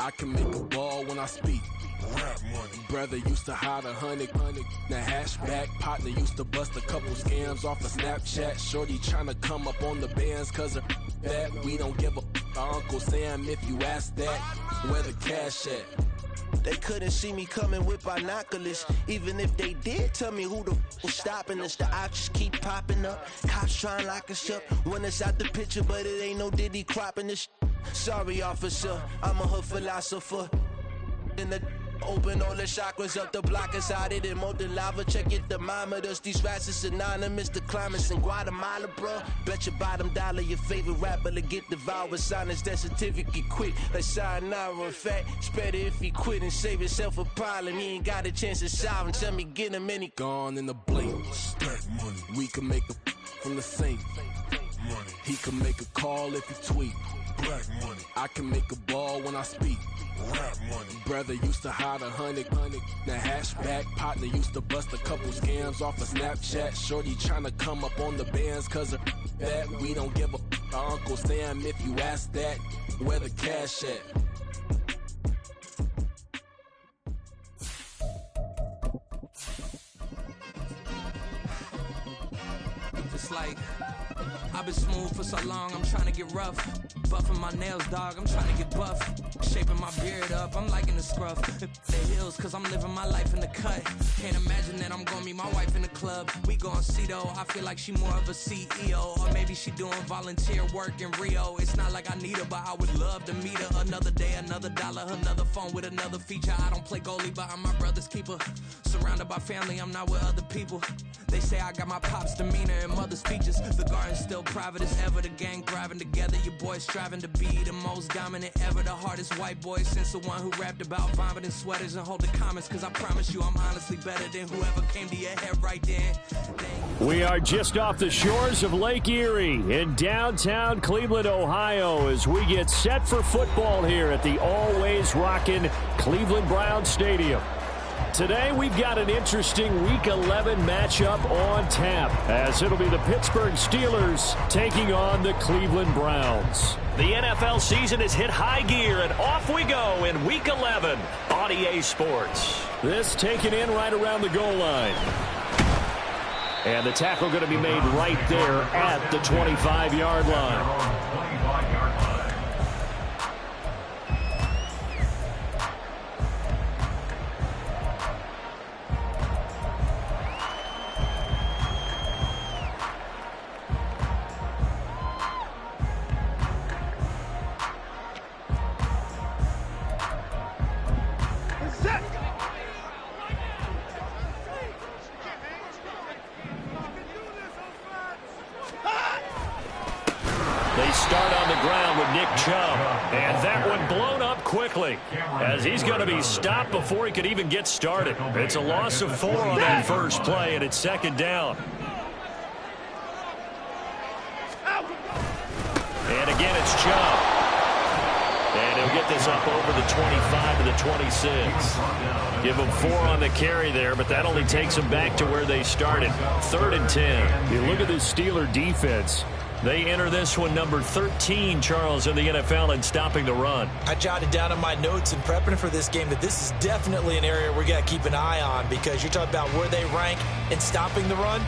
I can make a ball when I speak. Rap money. Brother used to hide 100. The hashback partner used to bust a couple scams off of Snapchat. Shorty tryna come up on the bands cause of that. We don't give a Uncle Sam if you ask that. Where the cash at? They couldn't see me coming with binoculars. Even if they did, tell me who the was stopping us. The options keep popping up. Cops trying to lock us up. When it's out the picture, but it ain't no Diddy cropping this. Sorry, officer, I'm a hood philosopher. In the open all the chakras up the block inside it and molten lava. Check your thermometers. These rats is synonymous to climates in Guatemala, bro. Bet your bottom dollar your favorite rapper to get devoured. Silence that certificate quick. Like sayonara. In fact, it's better if he quit and save himself a problem. He ain't got a chance to solve and tell me get him any. Gone in the blink. Stack money. We can make a from the saint. Money. He can make a call if he tweet. Black money. I can make a ball when I speak. Rap money. Brother used to hide 100. The hashback partner used to bust a couple scams off of Snapchat. Shorty tryna come up on the bands cause of that. We don't give a Uncle Sam if you ask that. Where the cash at? It's like I've been smooth for so long, I'm trying to get rough. Buffing my nails, dog, I'm trying to get buff. Shaping my beard up, I'm liking the scruff. The hills, cause I'm living my life in the cut. Can't imagine that I'm gonna meet my wife in the club. We gon' see though, I feel like she more of a CEO. Or maybe she doing volunteer work in Rio. It's not like I need her, but I would love to meet her. Another day, another dollar, another phone with another feature. I don't play goalie, but I'm my brother's keeper. Surrounded by family, I'm not with other people. They say I got my pop's demeanor and mother's speeches. The garden's still private as ever. The gang thriving together. Your boys striving to be the most dominant ever. The hardest white boy since the one who rapped about vomiting sweaters and holding comments. Cause I promise you I'm honestly better than whoever came to your head right then. We are just off the shores of Lake Erie in downtown Cleveland, Ohio, as we get set for football here at the always rockin' Cleveland Browns Stadium. Today, we've got an interesting Week 11 matchup on tap, as it'll be the Pittsburgh Steelers taking on the Cleveland Browns. The NFL season has hit high gear, and off we go in Week 11 on EA Sports. This taken in right around the goal line. And the tackle going to be made right there at the 25-yard line. Quickly, as he's going to be stopped before he could even get started. It's a loss of 4 on that first play, and it's second down. And again, it's Chubb. And he'll get this up over the 25 to the 26. Give him 4 on the carry there, but that only takes them back to where they started. 3rd and 10. You look at this Steeler defense. They enter this one number 13, Charles, in the NFL in stopping the run. I jotted down in my notes in prepping for this game that this is definitely an area we got to keep an eye on, because you're talking about where they rank in stopping the run.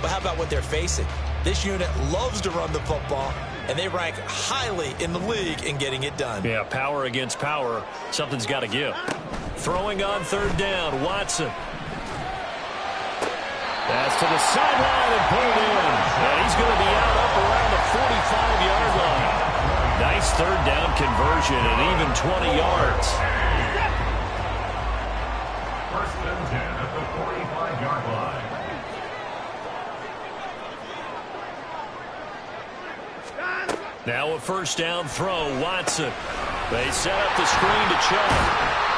But how about what they're facing? This unit loves to run the football, and they rank highly in the league in getting it done. Yeah, power against power. Something's got to give. Throwing on 3rd down, Watson. Pass to the sideline and pulled in. And he's going to be out up around the 45-yard line. Nice 3rd down conversion and even 20 yards. First and 10 at the 45-yard line. Now a 1st down throw, Watson. They set up the screen to Chubb.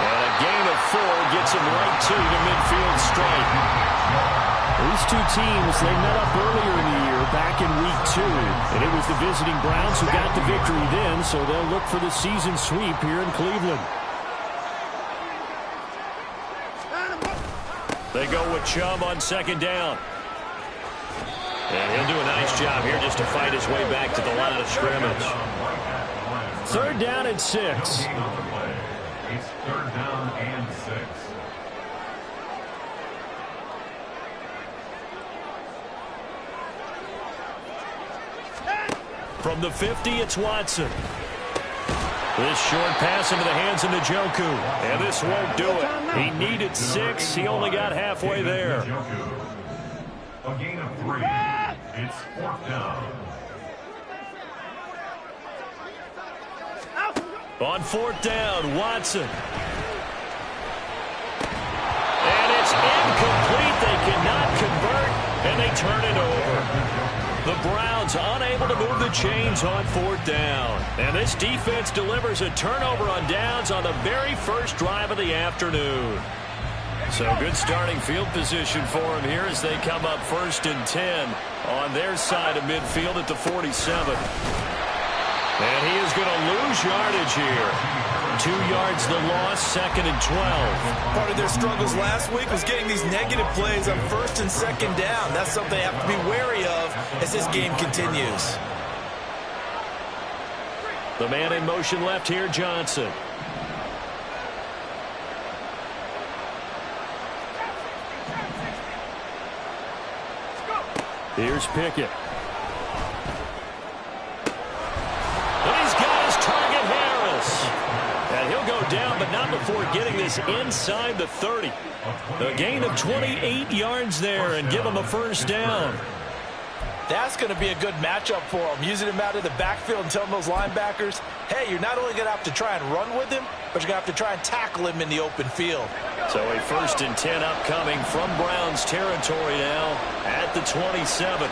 And a gain of 4 gets him right to the midfield stripe. These two teams, they met up earlier in the year, back in Week 2. And it was the visiting Browns who got the victory then, so they'll look for the season sweep here in Cleveland. They go with Chubb on 2nd down. And he'll do a nice job here just to fight his way back to the line of scrimmage. 3rd down and 6. It's 3rd down and 6. From the 50, it's Watson. This short pass into the hands of Njoku. And this won't do it. He needed 6. He only got halfway there. A gain of 3. It's 4th down. On 4th down, Watson. And it's incomplete. They cannot convert, and they turn it over. The Browns unable to move the chains on 4th down. And this defense delivers a turnover on downs on the very first drive of the afternoon. So good starting field position for them here as they come up 1st and 10 on their side of midfield at the 47. And he is going to lose yardage here. 2 yards the loss, 2nd and 12. Part of their struggles last week was getting these negative plays on 1st and 2nd down. That's something they have to be wary of as this game continues. The man in motion left here, Johnson. Here's Pickett. And he's got his target, Harris. And he'll go down, but not before getting this inside the 30. A gain of 28 yards there and give him a 1st down. That's going to be a good matchup for him. Using him out of the backfield and telling those linebackers, hey, you're not only going to have to try and run with him, but you're going to have to try and tackle him in the open field. So a 1st and 10 upcoming from Browns territory now at the 27.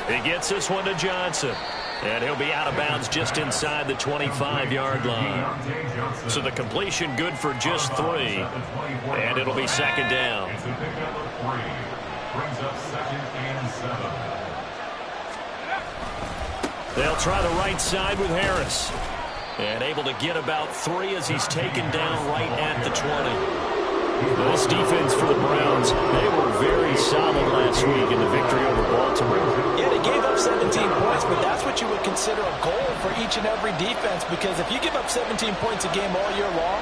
He gets this one to Johnson. And he'll be out of bounds just inside the 25-yard line. So the completion good for just 3. And it'll be 2nd down. It's a pickup of 3. Brings up 2nd and 7. They'll try the right side with Harris. And able to get about 3 as he's taken down right at the 20. This defense for the Browns, they were very solid last week in the victory over Baltimore. Yeah, they gave up 17 points, but that's what you would consider a goal for each and every defense, because if you give up 17 points a game all year long,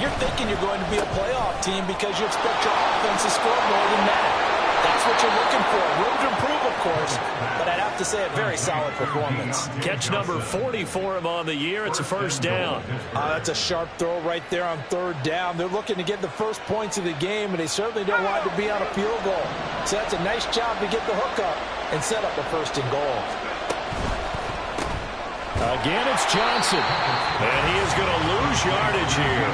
you're thinking you're going to be a playoff team because you expect your offense to score more than that. That's what you're looking for. Room to improve, of course, but I'd have to say a very solid performance. Catch number 40 for him on the year. It's a 1st down. That's a sharp throw right there on 3rd down. They're looking to get the first points of the game, and they certainly don't want to be on a field goal. So that's a nice job to get the hook up and set up a 1st and goal. Again, it's Johnson. And he is going to lose yardage here.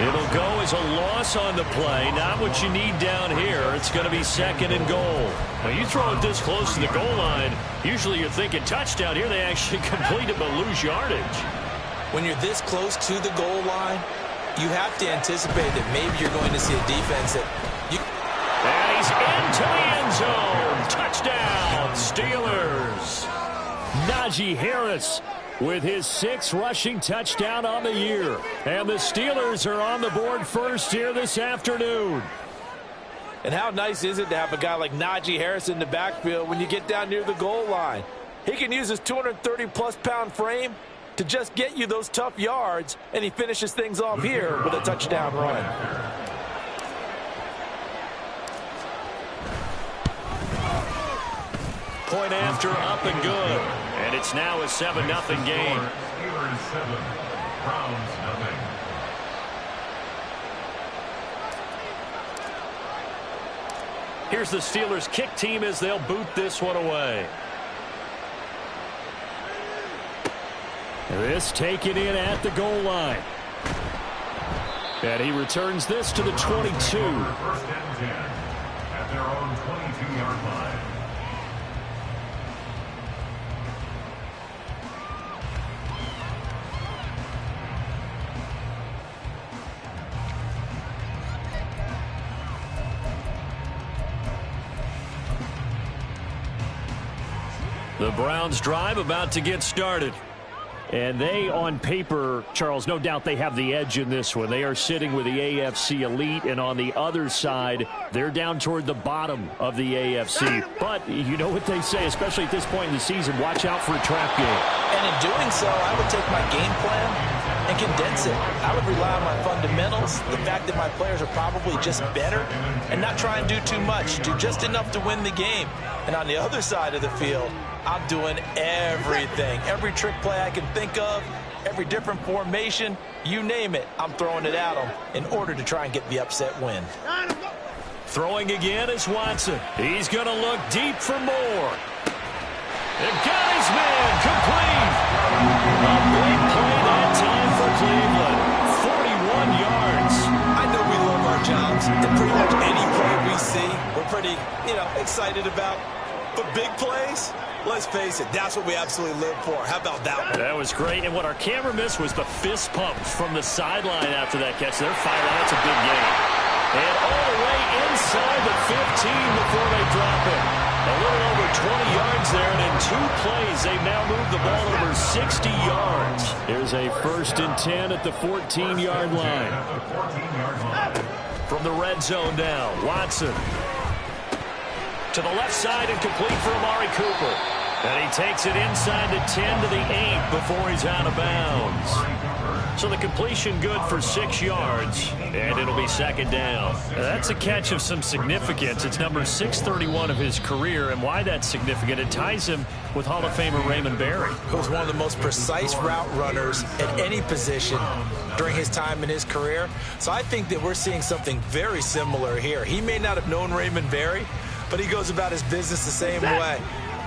It'll go as a loss on the play. Not what you need down here. It's going to be 2nd and goal. When you throw it this close to the goal line, usually you're thinking touchdown. Here they actually complete it but lose yardage. When you're this close to the goal line, you have to anticipate that maybe you're going to see a defense that you... And he's into the end zone. Touchdown, Steelers. Najee Harris with his 6th rushing touchdown on the year. And the Steelers are on the board first here this afternoon. And how nice is it to have a guy like Najee Harris in the backfield when you get down near the goal line? He can use his 230-plus pound frame to just get you those tough yards, and he finishes things off here with a touchdown run. Point after, up and good. And it's now a 7-0 game. Steelers 7, Browns 0. Here's the Steelers kick team as they'll boot this one away. This taken in at the goal line. And he returns this to the 22. 1st and 10 at their own 22-yard line. The Browns drive about to get started. And they, on paper, Charles, no doubt they have the edge in this one. They are sitting with the AFC elite, and on the other side, they're down toward the bottom of the AFC. But you know what they say, especially at this point in the season, watch out for a trap game. And in doing so, I would take my game plan and condense it. I would rely on my fundamentals, the fact that my players are probably just better, and not try and do too much, do just enough to win the game. And on the other side of the field, I'm doing everything. Every trick play I can think of, every different formation, you name it, I'm throwing it at them in order to try and get the upset win. Throwing again is Watson. He's going to look deep for more. And got his man complete. A big play that time for Cleveland. 41 yards. I know we love our jobs, and pretty much any play we see, we're pretty, excited about. But big plays, let's face it, that's what we absolutely live for. How about that one? That was great. And what our camera missed was the fist pump from the sideline after that catch. They're firing. That's a big game. And all the way inside the 15 before they drop it. A little over 20 yards there, and in 2 plays, they've now moved the ball over 60 yards. Here's a 1st and 10 at the 14-yard line. From the red zone now, Watson. To the left side and complete for Amari Cooper. And he takes it inside the 10 to the 8 before he's out of bounds. So the completion good for 6 yards, and it'll be 2nd down. That's a catch of some significance. It's number 631 of his career, and why that's significant, it ties him with Hall of Famer Raymond Berry, who's one of the most precise route runners at any position during his time in his career. So I think that we're seeing something very similar here. He may not have known Raymond Berry, but he goes about his business the same way.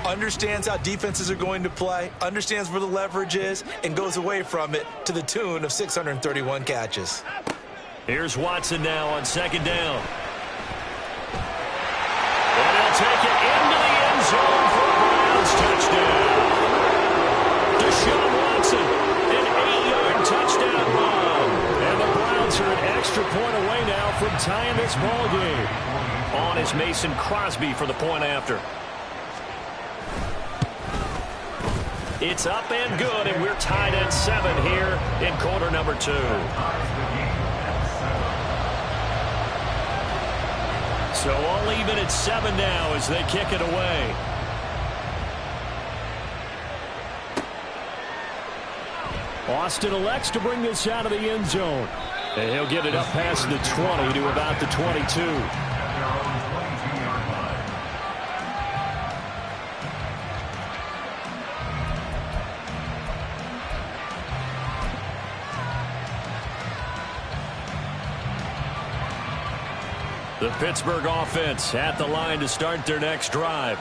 Understands how defenses are going to play, understands where the leverage is, and goes away from it to the tune of 631 catches. Here's Watson now on 2nd down. And he'll take it into the end zone for a Browns touchdown. Deshaun Watson, an 8-yard touchdown run. And the Browns are an extra point away now from tying this ball game. On is Mason Crosby for the point after. It's up and good, and we're tied at 7 here in quarter number 2. So all even at 7 now as they kick it away. Austin elects to bring this out of the end zone. And he'll get it up past the 20 to about the 22. The Pittsburgh offense at the line to start their next drive.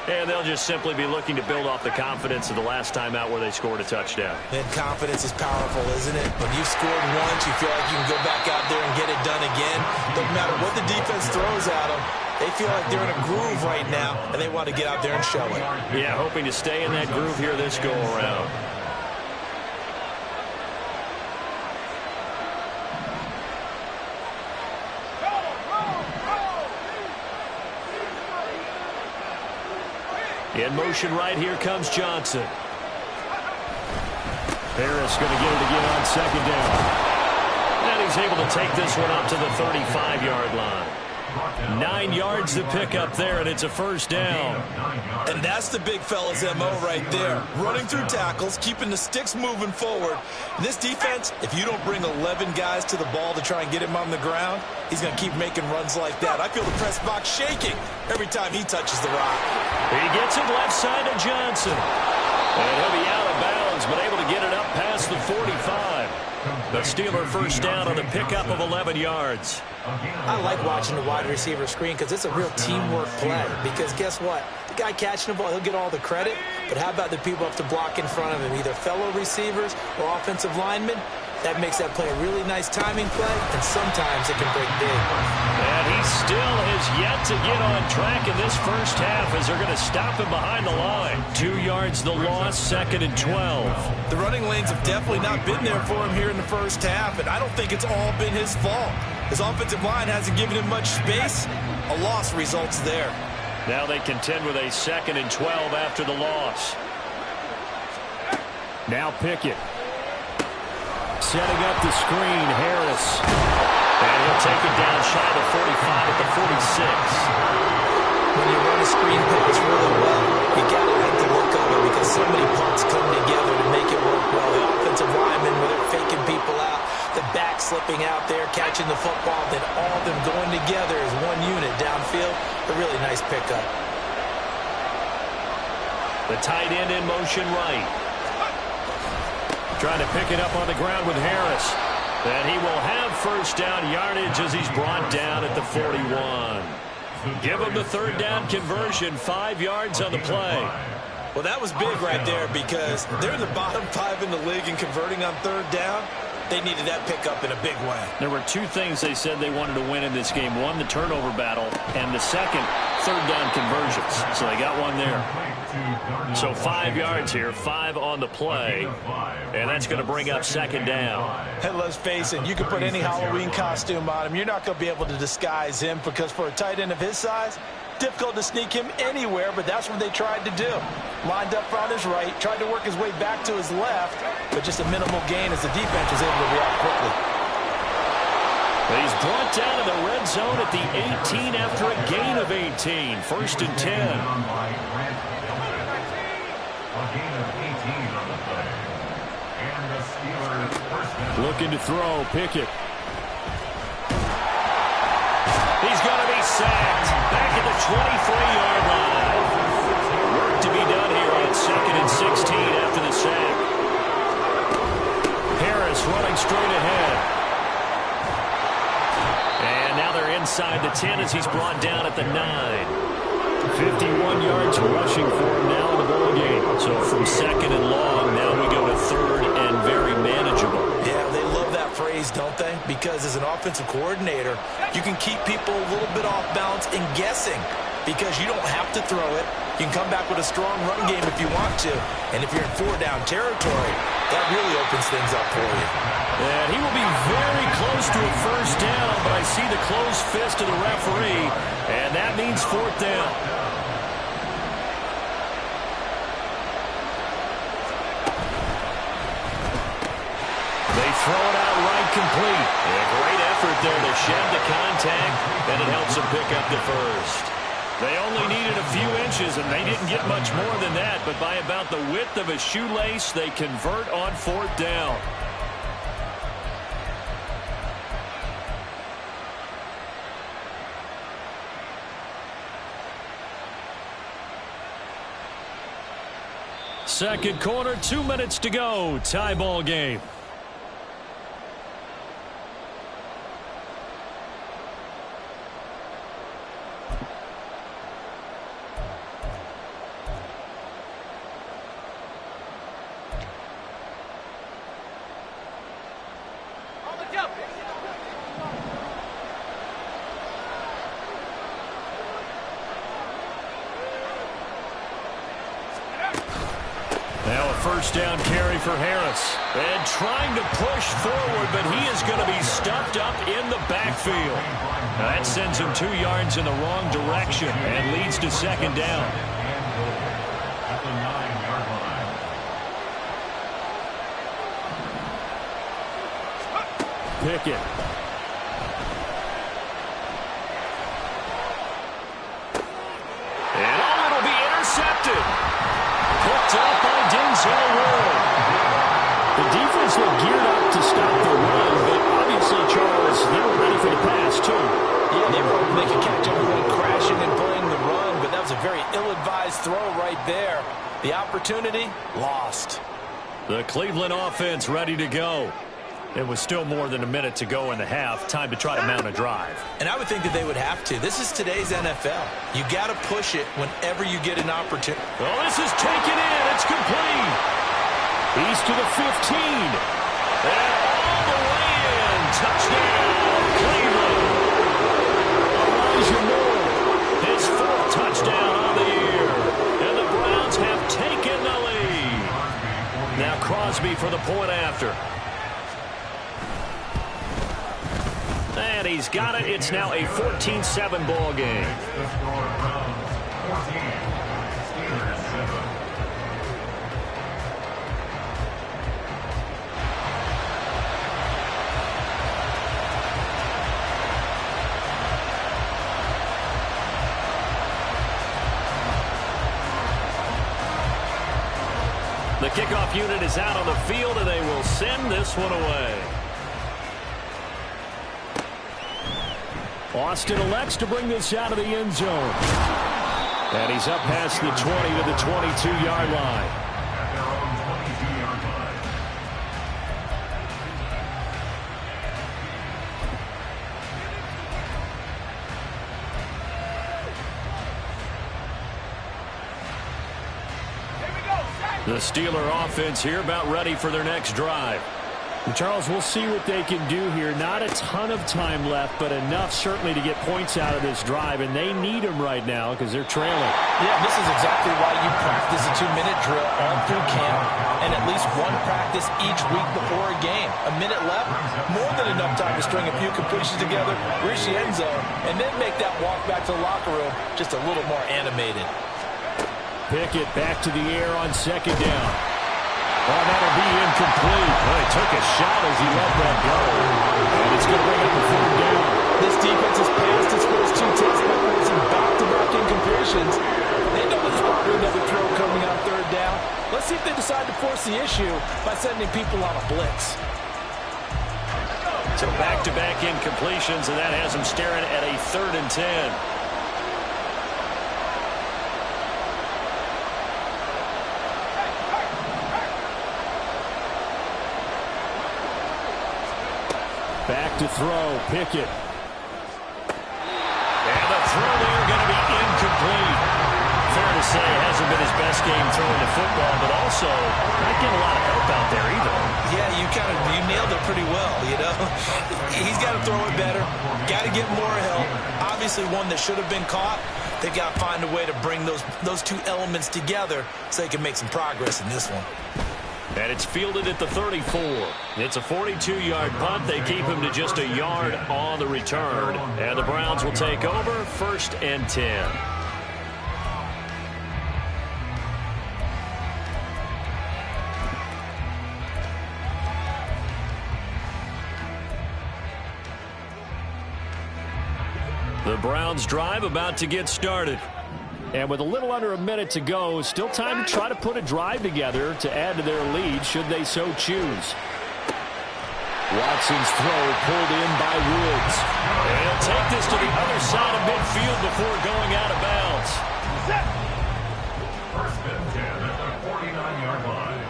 And they'll just simply be looking to build off the confidence of the last time out where they scored a touchdown. And confidence is powerful, isn't it? When you've scored once, you feel like you can go back out there and get it done again. Doesn't matter what the defense throws at them. They feel like they're in a groove right now, and they want to get out there and show it. Yeah, hoping to stay in that groove here this go-around. In motion right here comes Johnson. Harris going to get it again on 2nd down. And he's able to take this one up to the 35-yard line. 9 yards to pick up there, and it's a 1st down. And that's the big fella's MO right there. Running through tackles, keeping the sticks moving forward. And this defense, if you don't bring 11 guys to the ball to try and get him on the ground, he's going to keep making runs like that. I feel the press box shaking every time he touches the rock. He gets it left side to Johnson. And he'll be out of bounds, but able to get it up past the 45. The Steeler 1st down on the pickup of 11 yards. I like watching the wide receiver screen because it's a real teamwork play. Because guess what? The guy catching the ball, he'll get all the credit. But how about the people up to block in front of him, either fellow receivers or offensive linemen? That makes that play a really nice timing play, and sometimes it can break big. And he still has yet to get on track in this 1st half as they're going to stop him behind the line. 2 yards the loss, 2nd and 12. The running lanes have definitely not been there for him here in the 1st half, and I don't think it's all been his fault. His offensive line hasn't given him much space. A loss results there. Now they contend with a 2nd and 12 after the loss. Now Pickett. Setting up the screen, Harris. And he'll take it down shy of the 45 at the 46. When you run a screen pass really well, you got to like the look of it because so many punts come together to make it work well. The offensive linemen, where they're faking people out, the back slipping out there, catching the football, then all of them going together as one unit downfield. A really nice pickup. The tight end in motion right. Trying to pick it up on the ground with Harris. And he will have first down yardage as he's brought down at the 41. Give him the third down conversion, 5 yards on the play. Well, that was big right there because they're in the bottom 5 in the league in converting on third down. They needed that pickup in a big way. There were 2 things they said they wanted to win in this game. One, the turnover battle, and the second, third down conversions. So they got one there. So 5 yards here, 5 on the play, and that's going to bring up second down. And let's face it, you can put any Halloween costume on him. You're not going to be able to disguise him because for a tight end of his size, difficult to sneak him anywhere, but that's what they tried to do. Lined up on his right, tried to work his way back to his left, but just a minimal gain as the defense was able to react quickly. He's brought down in the red zone at the 18 after a gain of 18. First and 10. Looking to throw, Pickett. He's going to be sacked. Back at the 23-yard line. Work to be done here on 2nd and 16 after the sack. Harris running straight ahead. And now they're inside the 10 as he's brought down at the 9. 51 yards rushing for him now in the ball game. So from 2nd and long, now we go to 3rd and very manageable. Yeah, they love that phrase, don't they? Because as an offensive coordinator, you can keep people a little bit off balance and guessing because you don't have to throw it. You can come back with a strong run game if you want to. And if you're in 4-down territory, that really opens things up for you. And he will be very close to a first down, but I see the closed fist of the referee, and that means 4th down. They throw it out right complete. A great effort there to shed the contact, and it helps them pick up the first. They only needed a few inches, and they didn't get much more than that, but by about the width of a shoelace, they convert on 4th down. Second quarter, 2 minutes to go. Tie ball game. First down carry for Harris. And trying to push forward, but he is going to be stuffed up in the backfield. That sends him 2 yards in the wrong direction and leads to second down. Pickett. And it'll be intercepted. Picked up by Denzel Ward. The defense looked geared up to stop the run, but obviously, Charles, they were ready for the pass, too. Yeah, they were hoping they could catch everyone crashing and playing the run, but that was a very ill-advised throw right there. The opportunity, lost. The Cleveland offense ready to go. It was still more than a minute to go in the half. Time to try to mount a drive. And I would think that they would have to. This is today's NFL. You got to push it whenever you get an opportunity. Well, this is taken in. It's complete. He's to the 15. And all the way in. Touchdown, Cleveland. Elijah Moore, his 4th touchdown on the year. And the Browns have taken the lead. Now Crosby for the point after. And he's got it. It's now a 14-7 ball game. The kickoff unit is out on the field, and they will send this one away. Austin elects to bring this out of the end zone. And he's up past the 20 to the 22-yard line. At their own 22-yard line. The Steeler offense here about ready for their next drive. And Charles, we'll see what they can do here. Not a ton of time left, but enough certainly to get points out of this drive, and they need them right now because they're trailing. Yeah, this is exactly why you practice a 2-minute drill all through camp and at least one practice each week before a game. A minute left, more than enough time to string a few completions together, reach the end zone, and then make that walk back to the locker room just a little more animated. Pickett back to the air on second down. Oh, that'll be incomplete. Well, he took a shot as he let that go. And it's going to bring up a third down. This defense has passed its first two tests by forcing back-to-back incompletions. They know there's probably another throw coming on third down. Let's see if they decide to force the issue by sending people on a blitz. So back-to-back incompletions, and that has them staring at a 3rd and 10. Back to throw, Pickett. And the throw there going to be incomplete. Fair to say, it hasn't been his best game throwing the football, but also not getting a lot of help out there either. Yeah, you nailed it pretty well, you know. He's got to throw it better, got to get more help. Obviously one that should have been caught. They've got to find a way to bring those two elements together so they can make some progress in this one. And it's fielded at the 34. It's a 42-yard punt. They keep him to just a yard on the return. And the Browns will take over 1st and 10. The Browns drive about to get started. And with a little under a minute to go, still time to try to put a drive together to add to their lead should they so choose. Watson's throw pulled in by Woods. And he'll take this to the other side of midfield before going out of bounds. 1st and 10 at the 49-yard line.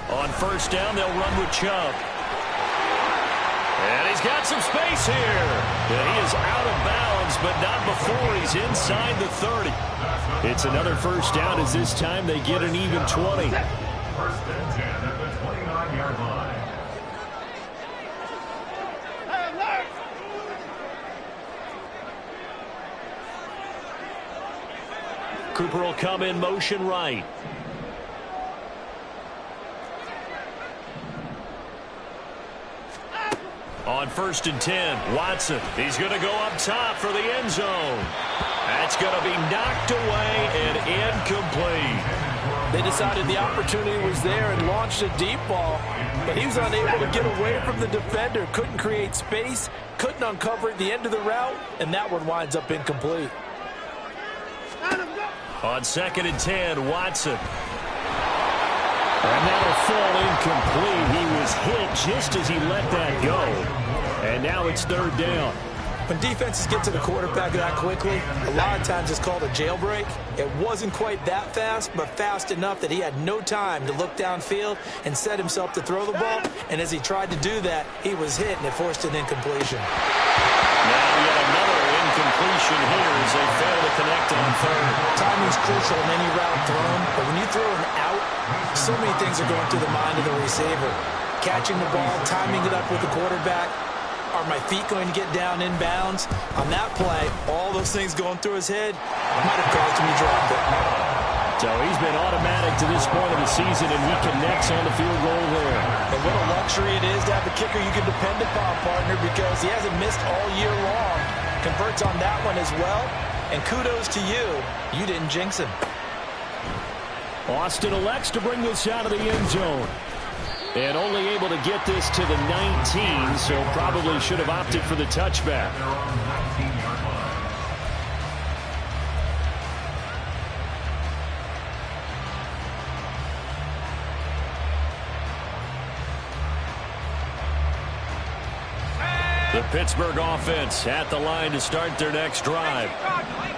On 1st down, they'll run with Chubb. And he's got some space here. And he is out of bounds, but not before he's inside the 30. It's another 1st down as this time they get an even 20. 1st and 10 at the 29-yard line. Cooper will come in motion right. On 1st and 10, Watson. He's going to go up top for the end zone. That's going to be knocked away and incomplete. They decided the opportunity was there and launched a deep ball, but he was unable to get away from the defender. Couldn't create space, couldn't uncover at the end of the route, and that one winds up incomplete. On 2nd and 10, Watson. And that'll fall incomplete. He was hit just as he let that go. And now it's 3rd down. When defenses get to the quarterback that quickly, a lot of times it's called a jailbreak. It wasn't quite that fast, but fast enough that he had no time to look downfield and set himself to throw the ball. And as he tried to do that, he was hit, and it forced an incompletion. Now yet another incompletion here as they fail to connect on 3rd. Timing's crucial in any route thrown, but when you throw an out, so many things are going through the mind of the receiver. Catching the ball, timing it up with the quarterback. Are my feet going to get down inbounds? On that play, all those things going through his head might have caused him to drop it. So he's been automatic to this point of the season, and he connects on the field goal there. And what a luxury it is to have a kicker you can depend upon, partner, because he hasn't missed all year long. Converts on that one as well. And kudos to you. You didn't jinx him. Austin elects to bring this out of the end zone. And only able to get this to the 19, so probably should have opted for the touchback. The Pittsburgh offense at the line to start their next drive.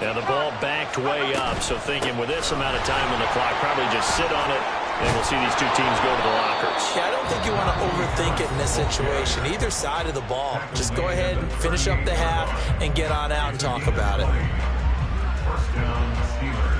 Now the ball backed way up, so thinking with this amount of time on the clock, probably just sit on it, and we'll see these two teams go to the lockers. Yeah, I don't think you want to overthink it in this situation. Either side of the ball. Just go ahead and finish up the half and get on out and talk about it. First down, Steelers.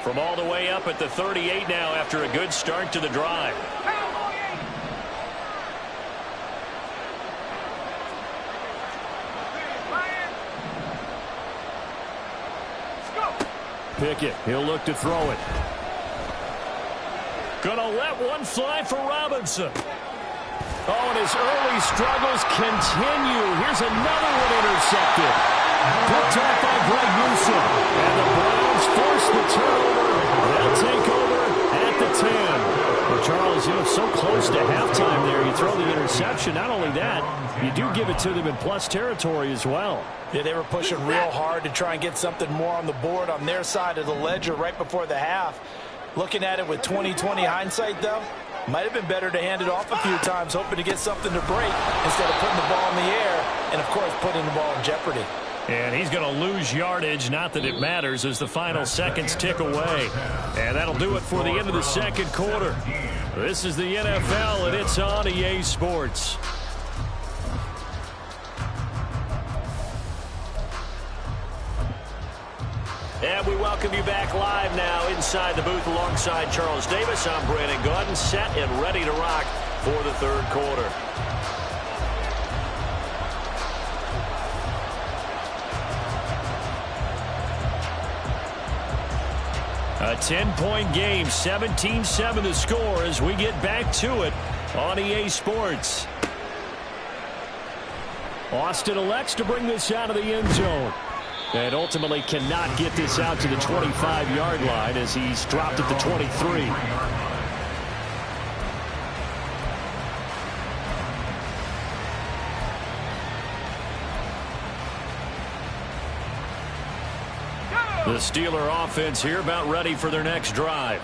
From all the way up at the 38 now after a good start to the drive. Pickett, he'll look to throw it. Gonna let one fly for Robinson. Oh, and his early struggles continue. Here's another one intercepted. Picked off by Greg Newsom. And the Browns force the turnover. They'll take over at the 10. Well, Charles, so close to halftime there. You throw the interception. Not only that, you do give it to them in plus territory as well. Yeah, they were pushing real hard to try and get something more on the board on their side of the ledger right before the half. Looking at it with 20/20 hindsight, though, might have been better to hand it off a few times, hoping to get something to break instead of putting the ball in the air and, of course, putting the ball in jeopardy. And he's going to lose yardage, not that it matters, as the final seconds tick away. And that'll do it for the end of the second quarter. This is the NFL, and it's on EA Sports. And we welcome you back live now inside the booth alongside Charles Davis. I'm Brandon Gaudin, set and ready to rock for the third quarter. A 10-point game, 17-7 the score as we get back to it on EA Sports. Austin elects to bring this out of the end zone. And ultimately cannot get this out to the 25-yard line as he's dropped at the 23. The Steeler offense here about ready for their next drive.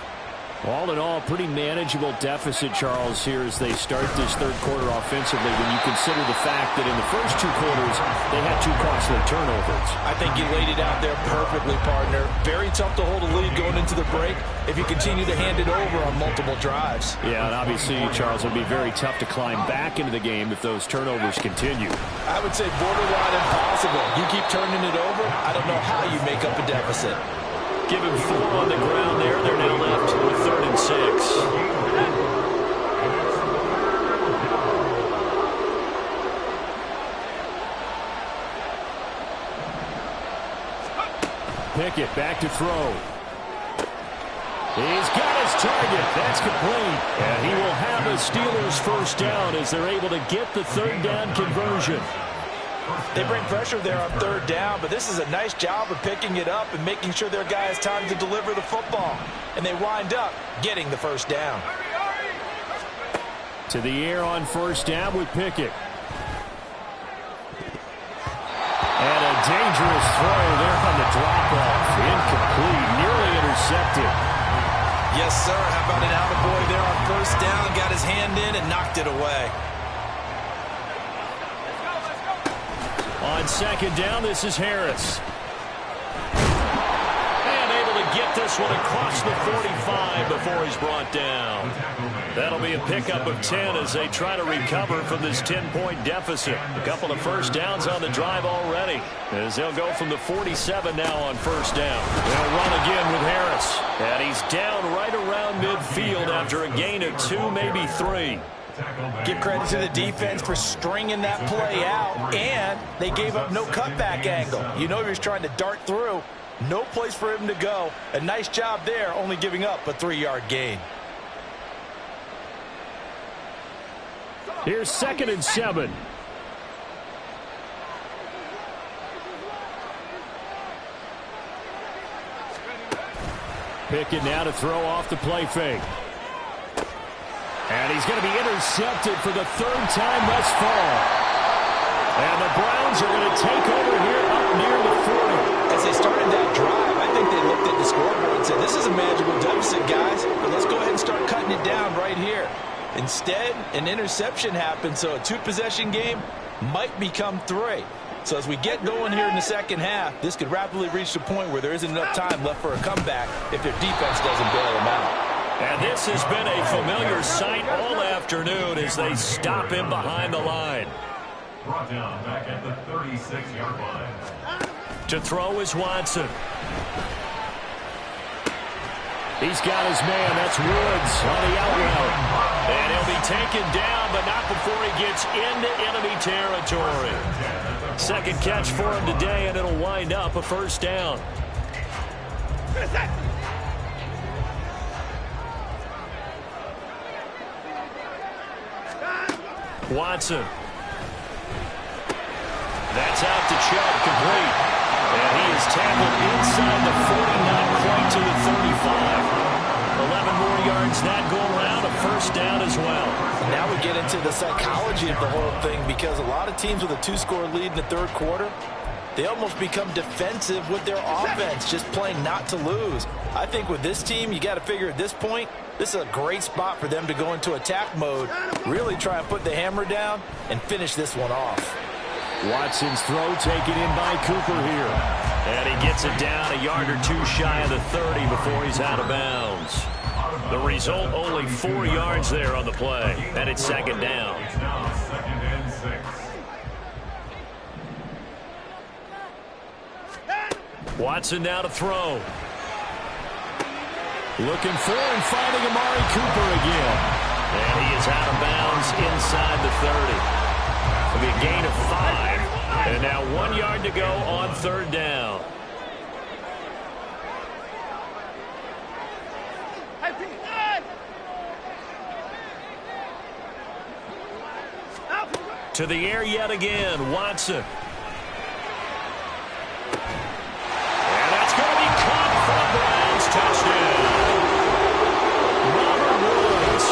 All in all, pretty manageable deficit, Charles, here as they start this third quarter offensively when you consider the fact that in the first two quarters they had two costly turnovers. I think you laid it out there perfectly, partner. Very tough to hold a lead going into the break if you continue to hand it over on multiple drives. Yeah, and obviously, Charles, it would be very tough to climb back into the game if those turnovers continue. I would say borderline impossible. You keep turning it over, I don't know how you make up a deficit. Give him 4 on the ground there. They're now left with 3rd and 6. Pickett back to throw. He's got his target. That's complete. And he will have a Steelers first down as they're able to get the third down conversion. They bring pressure there on third down, but this is a nice job of picking it up and making sure their guy has time to deliver the football. And they wind up getting the first down. To the air on first down with Pickett. And a dangerous throw there on the drop-off. Incomplete, nearly intercepted. Yes, sir. How about an attaboy there on first down? Got his hand in and knocked it away. On second down, this is Harris. And able to get this one across the 45 before he's brought down. That'll be a pickup of 10 as they try to recover from this 10-point deficit. A couple of first downs on the drive already as they'll go from the 47 now on first down. They'll run again with Harris. And he's down right around midfield after a gain of 2, maybe 3. Give credit to the defense for stringing that play out, and they gave up no cutback angle. You know he was trying to dart through. No place for him to go. A nice job there, only giving up a 3-yard gain. Here's 2nd and 7. Pickett now to throw off the play fake. And he's going to be intercepted for the third time thus far. And the Browns are going to take over here up near the 40. As they started that drive, I think they looked at the scoreboard and said, this is a magical deficit, guys, but let's go ahead and start cutting it down right here. Instead, an interception happened, so a two-possession game might become 3. So as we get going here in the second half, this could rapidly reach the point where there isn't enough time left for a comeback if their defense doesn't bail them out. And this has been a familiar sight all afternoon as they stop him behind the line. Brought down back at the 36-yard line. To throw is Watson. He's got his man. That's Woods on the out route. And he'll be taken down, but not before he gets into enemy territory. Second catch for him today, and it'll wind up a first down. Watson. That's out to Chubb, complete. And he is tackled inside the 40, not quite to the 35. 11 more yards that go around, a first down as well. Now we get into the psychology of the whole thing, because a lot of teams with a 2-score lead in the third quarter, they almost become defensive with their offense, just playing not to lose. I think with this team, you got to figure at this point, this is a great spot for them to go into attack mode, really try and put the hammer down and finish this one off. Watson's throw taken in by Cooper here. And he gets it down a yard or two shy of the 30 before he's out of bounds. The result, only 4 yards there on the play. And it's second down. It's now 2nd and 6. Watson now to throw. Looking for and finding Amari Cooper again. And he is out of bounds inside the 30. It'll be a gain of 5. And now 1 yard to go on third down. To the air yet again, Watson. And that's going to be caught for the Browns. Touchdown. Robert Woods,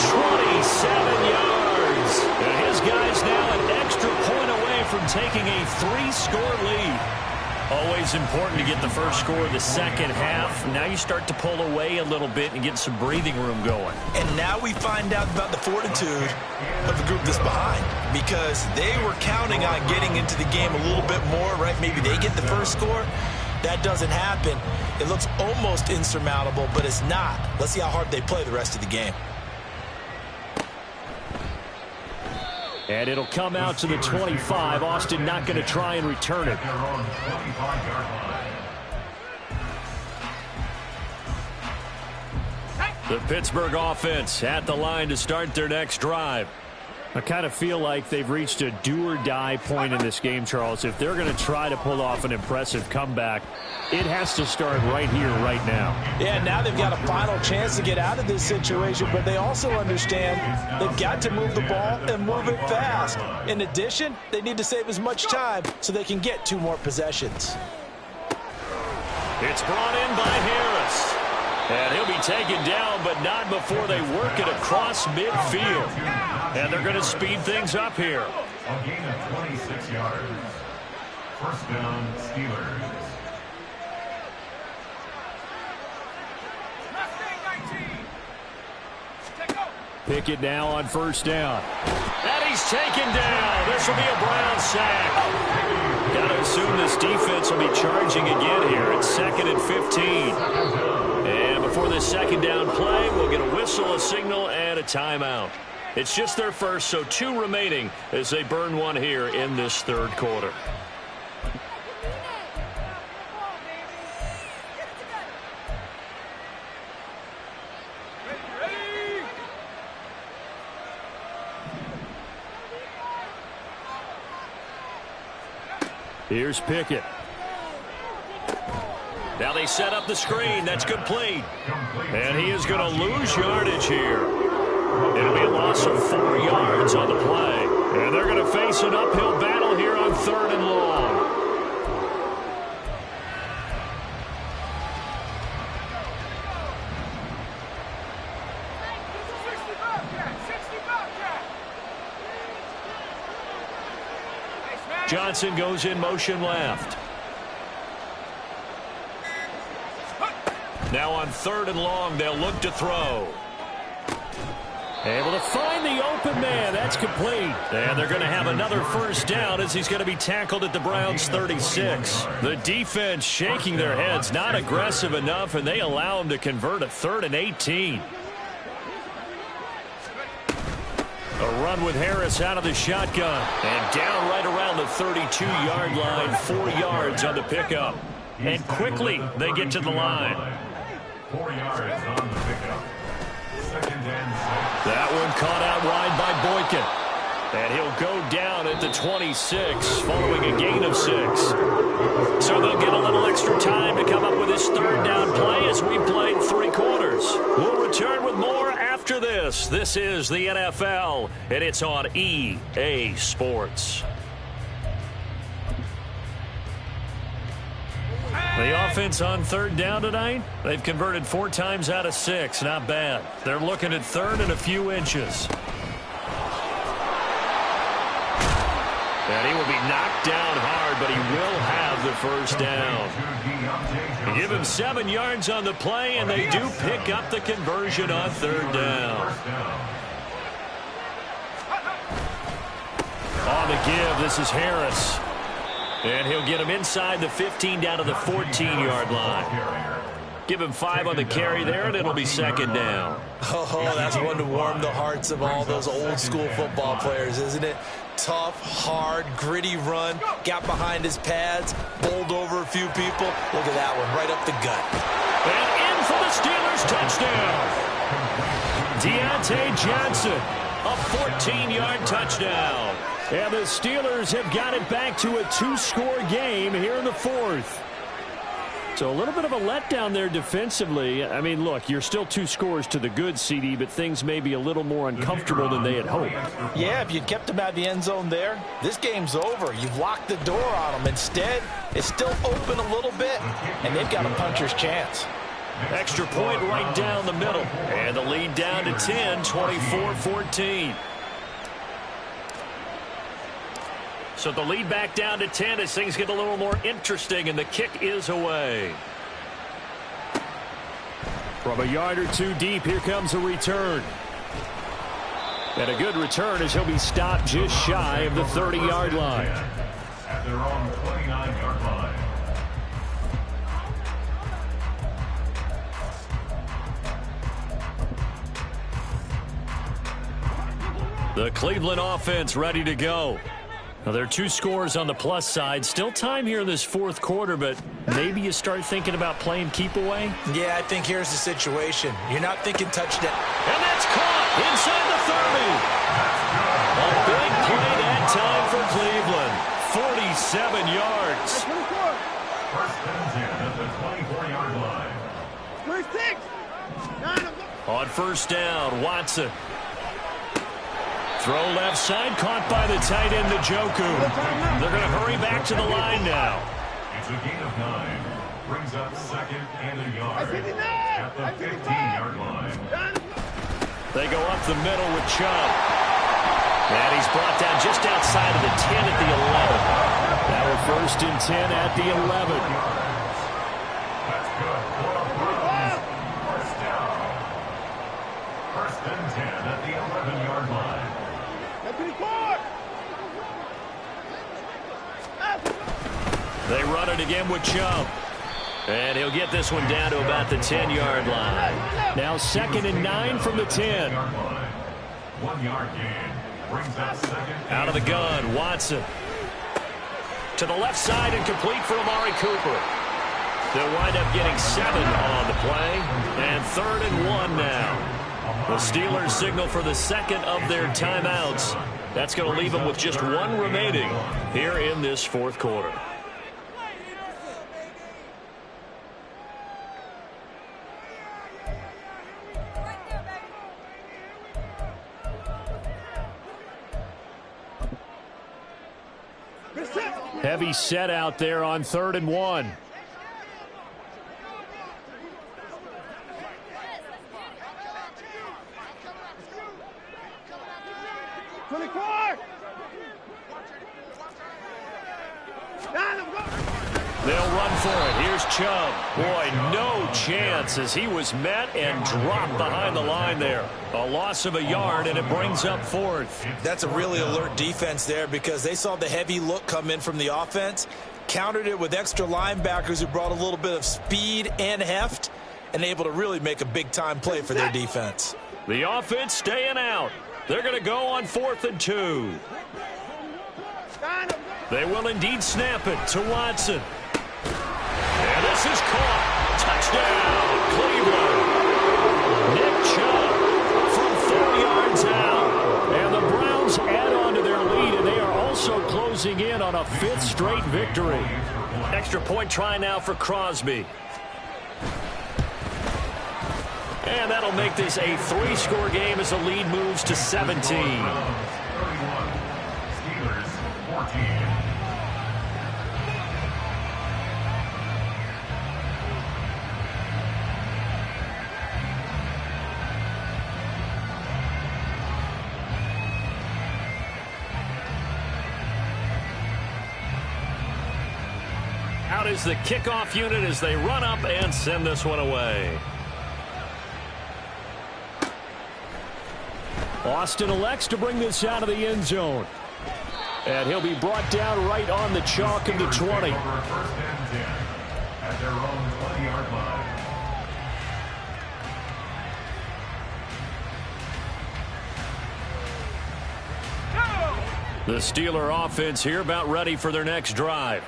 27 yards. And his guy's now an extra point away from taking a 3-score lead. Always important to get the first score of the second half. Now you start to pull away a little bit and get some breathing room going. And now we find out about the fortitude of the group that's behind, because they were counting on getting into the game a little bit more, right? Maybe they get the first score. That doesn't happen. It looks almost insurmountable, but it's not. Let's see how hard they play the rest of the game. And it'll come out to the 25. Austin not going to try and return it. The Pittsburgh offense at the line to start their next drive. I kind of feel like they've reached a do-or-die point in this game, Charles. If they're going to try to pull off an impressive comeback, it has to start right here, right now. Yeah, now they've got a final chance to get out of this situation, but they also understand they've got to move the ball and move it fast. In addition, they need to save as much time so they can get 2 more possessions. It's brought in by Harris. And he'll be taken down, but not before they work it across midfield. And they're going to speed things up here. A gain of 26 yards. First down, Steelers. Pickett now on first down. And he's taken down. This will be a Brown sack. Got to assume this defense will be charging again here. It's 2nd and 15. And before this second down play, we'll get a whistle, a signal, and a timeout. It's just their first, so 2 remaining as they burn 1 here in this third quarter. Here's Pickett. Now they set up the screen. That's complete. And he is going to lose yardage here. It'll be a loss of 4 yards on the play. And they're going to face an uphill battle here on 3rd and long. Johnson goes in motion left. Now on 3rd and long, they'll look to throw. Able to find the open man. That's complete. And they're going to have another first down as he's going to be tackled at the Browns' 36. The defense shaking their heads, not aggressive enough, and they allow him to convert a 3rd and 18. A run with Harris out of the shotgun. And down right around the 32-yard line, 4 yards on the pickup. And quickly, they get to the line. 4 yards on the pickup. 2nd and 6. That one caught out wide by Boykin. And he'll go down at the 26 following a gain of 6. So they'll get a little extra time to come up with this 3rd down play as we played 3 quarters. We'll return with more after this. This is the NFL, and it's on EA Sports. The offense on 3rd down tonight, they've converted 4 times out of 6. Not bad. They're looking at 3rd and a few inches. And he will be knocked down hard, but he will have the first down. They give him 7 yards on the play, and they do pick up the conversion on 3rd down. On the give, this is Harris. And he'll get him inside the 15 down to the 14-yard line. Give him 5 on the carry there, and it'll be 2nd down. Oh, that's one to warm the hearts of all those old-school football players, isn't it? Tough, hard, gritty run. Got behind his pads, bowled over a few people. Look at that one, right up the gut. And in for the Steelers touchdown. Deontay Johnson, a 14-yard touchdown. And the Steelers have got it back to a 2-score game here in the 4th. So a little bit of a letdown there defensively. I mean, look, you're still 2 scores to the good, CD, but things may be a little more uncomfortable than they had hoped. Yeah, if you'd kept them out of the end zone there, this game's over. You've locked the door on them. Instead, it's still open a little bit, and they've got a puncher's chance. Extra point right down the middle. And the lead down to 10, 24-14. So the lead back down to 10 as things get a little more interesting, and the kick is away. From a yard or 2 deep, here comes a return. And a good return as he'll be stopped just shy of the 30-yard line. At their own 29-yard line. The Cleveland offense ready to go. Now, there are 2 scores on the plus side. Still time here in this 4th quarter, but maybe you start thinking about playing keep away? Yeah, I think here's the situation. You're not thinking touchdown. And that's caught inside the 30. A big play that time for Cleveland. 47 yards. 1st and 10 at the 24-yard line. On 1st down, Watson. Throw left side, caught by the tight end, Njoku. They're going to hurry back to the line now. It's a gain of 9. Brings up 2nd and a yard at the 15-yard line. They go up the middle with Chubb. And he's brought down just outside of the 10 at the 11. Now a 1st and 10 at the 11. That's good. 1st down. 1st and 10 at the 11-yard line. They run it again with Chubb. And he'll get this one down to about the 10-yard line. Now 2nd and 9 from the 10. 1 yard gain. Brings up 2nd. Out of the gun, Watson. To the left side and complete for Amari Cooper. They'll wind up getting 7 on the play. And 3rd and 1 now. The Steelers signal for the 2nd of their timeouts. That's going to leave them with just 1 remaining here in this 4th quarter. Heavy set out there on 3rd and 1. They'll run for it. Here's Chubb. Boy, no chance as he was met and dropped behind the line there. A loss of a yard, and it brings up fourth. That's a really alert defense there because they saw the heavy look come in from the offense, countered it with extra linebackers who brought a little bit of speed and heft, and able to really make a big-time play for their defense. The offense staying out. They're going to go on 4th and 2. They will indeed snap it to Watson. And this is caught. Touchdown, Cleveland. Nick Chubb from 4 yards out. And the Browns add on to their lead, and they are also closing in on a 5th straight victory. Extra point try now for Crosby. And that'll make this a 3-score game as the lead moves to 17. 31. Steelers 14. Out is the kickoff unit as they run up and send this one away. Austin elects to bring this out of the end zone. And he'll be brought down right on the chalk of the 20. First and 10 at their own 20-yard line. The Steeler offense here about ready for their next drive.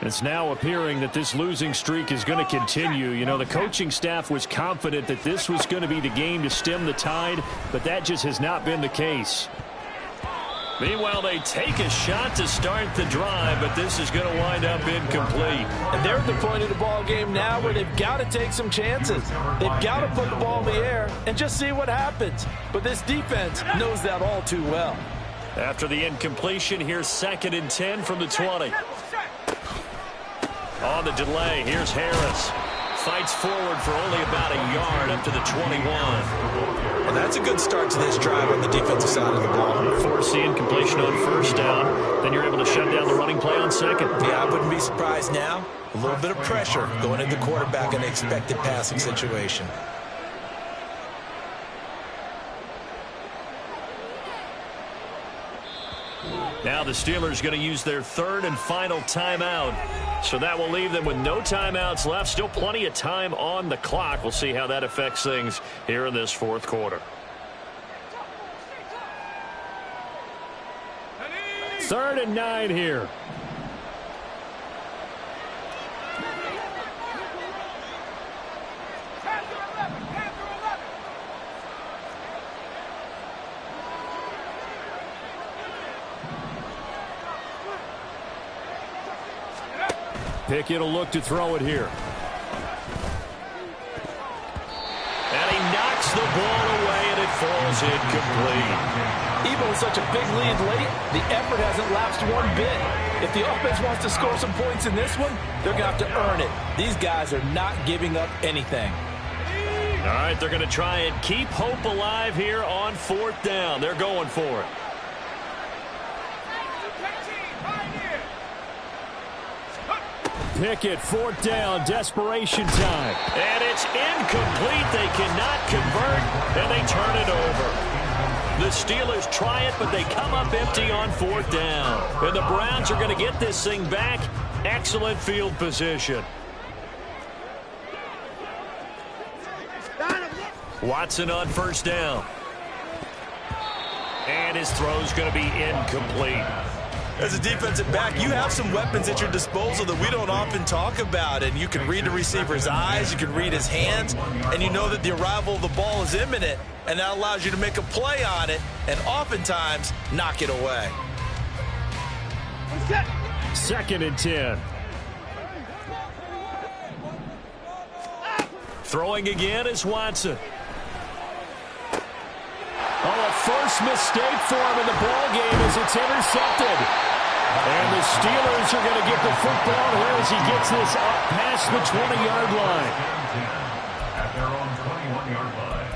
It's now appearing that this losing streak is going to continue. You know, the coaching staff was confident that this was going to be the game to stem the tide, but that just has not been the case. Meanwhile, they take a shot to start the drive, but this is going to wind up incomplete. And they're at the point of the ball game now where they've got to take some chances. They've got to put the ball in the air and just see what happens. But this defense knows that all too well. After the incompletion, here's 2nd and 10 from the 20. On the delay, here's Harris. Fights forward for only about a yard up to the 21. Well, that's a good start to this drive on the defensive side of the ball. Force the incompletion on 1st down. Then you're able to shut down the running play on 2nd. Yeah, I wouldn't be surprised now. A little bit of pressure going into the quarterback in an expected passing situation. Now the Steelers going to use their 3rd and final timeout. So that will leave them with no timeouts left. Still plenty of time on the clock. We'll see how that affects things here in this 4th quarter. 3rd and 9 here. Pickett will look to throw it here. And he knocks the ball away, and it falls incomplete. Even with such a big lead late, the effort hasn't lapsed one bit. If the offense wants to score some points in this one, they're going to have to earn it. These guys are not giving up anything. All right, they're going to try and keep hope alive here on 4th down. They're going for it. Pickett, 4th down, desperation time. And it's incomplete. They cannot convert, and they turn it over. The Steelers try it, but they come up empty on 4th down. And the Browns are going to get this thing back. Excellent field position. Watson on 1st down. And his throw's going to be incomplete. As a defensive back, you have some weapons at your disposal that we don't often talk about. And you can read the receiver's eyes, you can read his hands, and you know that the arrival of the ball is imminent. And that allows you to make a play on it and oftentimes knock it away. 2nd and 10. Throwing again is Watson. Oh, a first mistake for him in the ball game as it's intercepted. And the Steelers are going to get the football here as he gets this up past the 20-yard line. At their own 21-yard line.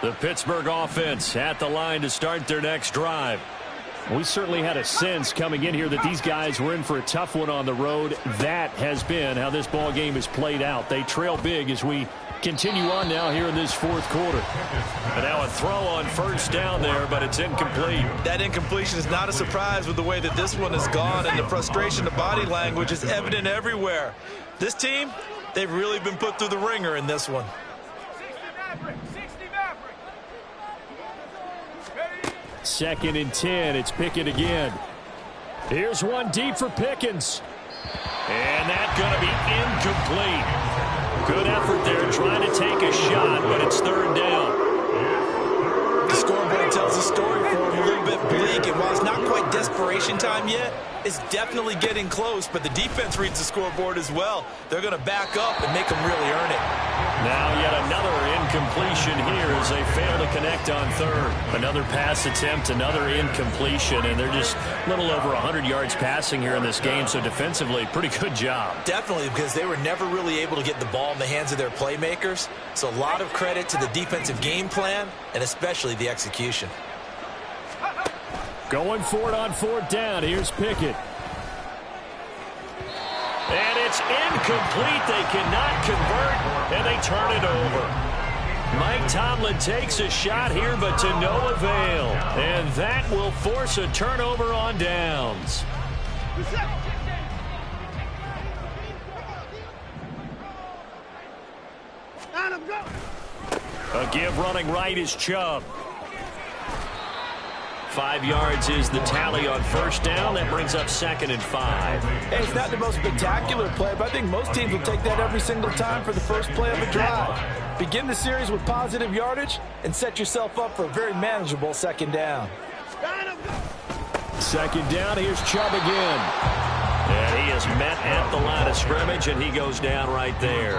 The Pittsburgh offense at the line to start their next drive. We certainly had a sense coming in here that these guys were in for a tough one on the road. That has been how this ball game has played out. They trail big as we continue on now here in this fourth quarter. And now a throw on first down there, but it's incomplete. That incompletion is not a surprise with the way that this one has gone, and the frustration, the body language is evident everywhere. This team, they've really been put through the ringer in this one. Second and 10. It's Pickett again. Here's one deep for Pickens. And that's going to be incomplete. Good effort there trying to take a shot, but it's third down. The scoreboard tells a story for him, a little bit bleak, and while it's not quite desperation time yet, it's definitely getting close, but the defense reads the scoreboard as well. They're going to back up and make them really earn it. Now yet another incompletion here as they fail to connect on third. Another pass attempt, another incompletion, and they're just a little over 100 yards passing here in this game, so defensively, pretty good job. Definitely, because they were never really able to get the ball in the hands of their playmakers, so a lot of credit to the defensive game plan and especially the execution. Going for it on fourth down. Here's Pickett. And it's incomplete. They cannot convert, and they turn it over. Mike Tomlin takes a shot here, but to no avail. And that will force a turnover on downs. A give running right is Chubb. 5 yards is the tally on first down. That brings up 2nd and 5. Hey, it's not the most spectacular play, but I think most teams will take that every single time for the first play of a drive. Begin the series with positive yardage and set yourself up for a very manageable second down. Second down, here's Chubb again. And he is met at the line of scrimmage, and he goes down right there.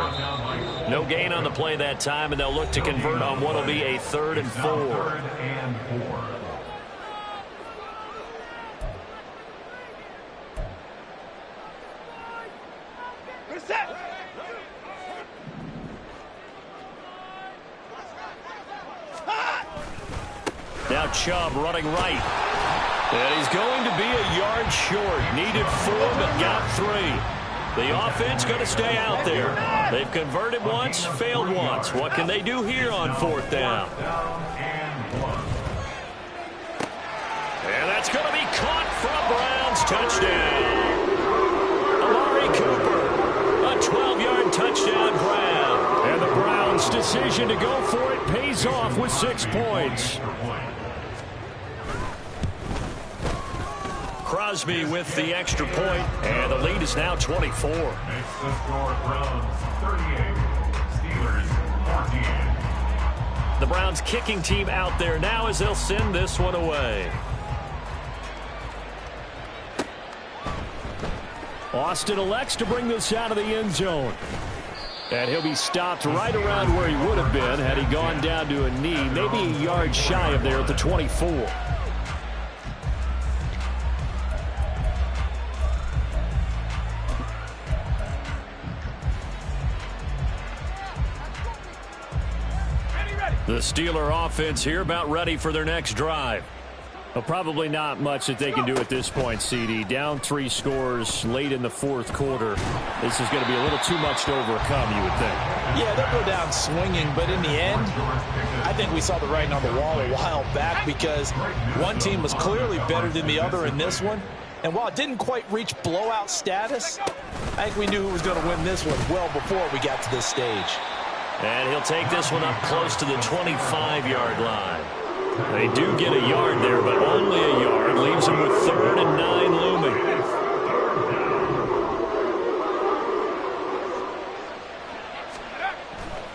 No gain on the play that time, and they'll look to convert on what will be a 3rd and 4. Now Chubb running right. And he's going to be a yard short. Needed 4, but got 3. The offense going to stay out there. They've converted once, failed once. What can they do here on fourth down? And that's going to be caught for a Browns touchdown. Amari Cooper, a 12-yard touchdown Brown. And the Browns' decision to go for it pays off with 6 points. Crosby with the extra point, and the lead is now 24. Makes the score Browns 38, Steelers 14. The Browns kicking team out there now as they'll send this one away. Austin elects to bring this out of the end zone. And he'll be stopped right around where he would have been had he gone down to a knee, maybe a yard shy of there at the 24. The Steeler offense here about ready for their next drive. Well, probably not much that they can do at this point, CD. Down 3 scores late in the fourth quarter. This is going to be a little too much to overcome, you would think. Yeah, they'll go down swinging, but in the end, I think we saw the writing on the wall a while back because one team was clearly better than the other in this one. And while it didn't quite reach blowout status, I think we knew who was going to win this one well before we got to this stage. And he'll take this one up close to the 25-yard line. They do get a yard there, but only a yard. Leaves them with 3rd and 9 looming.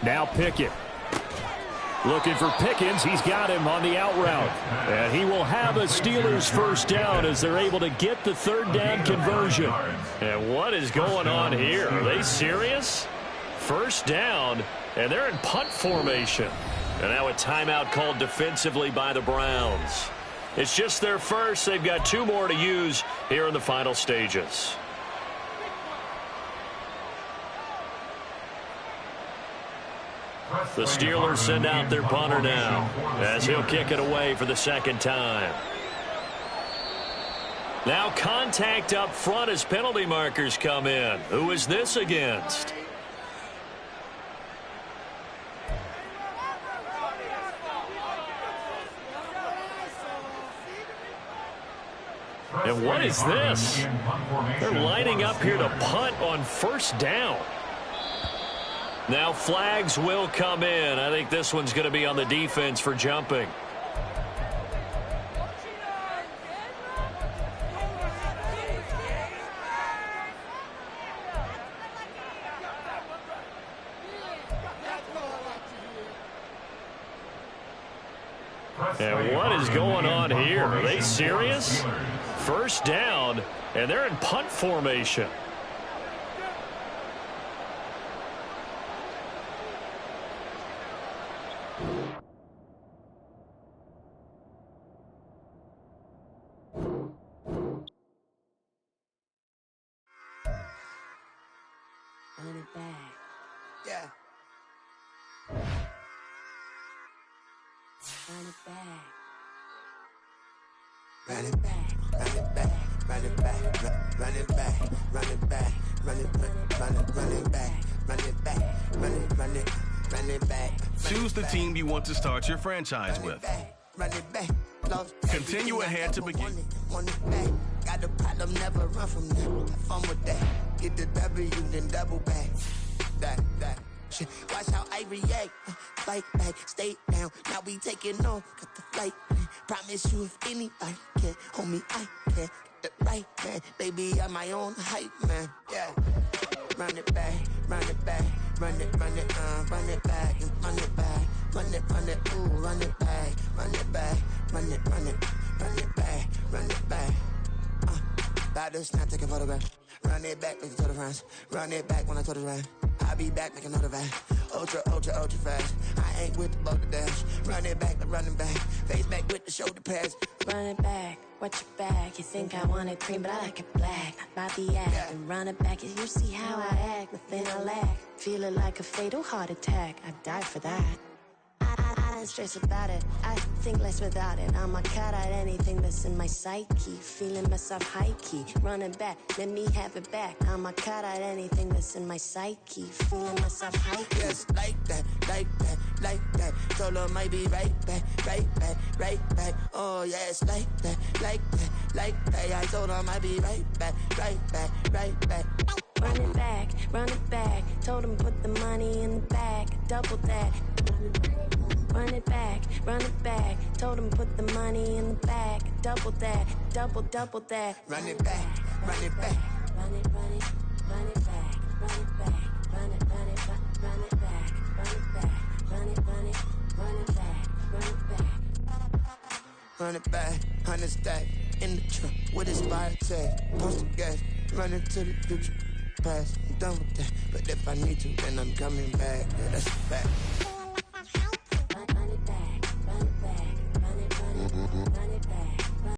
Now Pickett. Looking for Pickens. He's got him on the out route. And he will have a Steelers first down as they're able to get the 3rd down conversion. And what is going on here? Are they serious? First down, and they're in punt formation. And now a timeout called defensively by the Browns. It's just their first. They've got 2 more to use here in the final stages. The Steelers send out their punter now as he'll kick it away for the second time. Now contact up front as penalty markers come in. Who is this against? And what is this? They're lining up here to punt on first down. Now flags will come in. I think this one's going to be on the defense for jumping. And what is going on here? Are they serious? First down, and they're in punt formation. Run it back. Yeah. Run it back. Run it back, run it back, run it back, run it back, run it back, run it back, run it back, run it back, run it back. Choose the team you want to start your franchise with. Run it back. Continue ahead to begin. Want it back. Got a problem, never run from that. Have fun with that. Get the W, then double back. That. Shit. Watch how I react. Fight back, stay down. Now we taking off. Got the flight. Promise you if anybody can, homie, I can. Get the right man. Baby, I'm my own hype man. Yeah. Run it back, run it back, run it back, and run it back, run it, ooh, run it back, run it back, run it back, run it back. About to snap, take a photograph. Run it back, make it to the friends. Run it back when I told it right. I'll be back, make another van. Ultra fast. I ain't with the boulder dash. Run it back, face back with the shoulder pads. Run it back, watch your back. You think I want it cream, but I like it black. Not by the act, and run it back. You see how I act, nothing I lack. Feel it like a fatal heart attack. I'd die for that. I don't stress about it. I think less without it. I'm a cut at anything that's in my psyche. Feeling myself high-key. Running back, let me have it back. I'm a cut at anything that's in my psyche. Feeling myself high-key. Yes, like that. Told her might be right back. Oh, yes, like that. I told her might be right back. Run it back. Told him put the money in the bag. Double that. Run it back. Told him put the money in the bag. Double that. Double that. Run it back. Run it back. Run it back. Run it back. Run it back. Run it back. Run it back. Run it back. 100 stack in the trunk with his fire tag. Post the gas, running to the future. Past, I'm done with that. But if I need to, then I'm coming back. Yeah, that's a fact.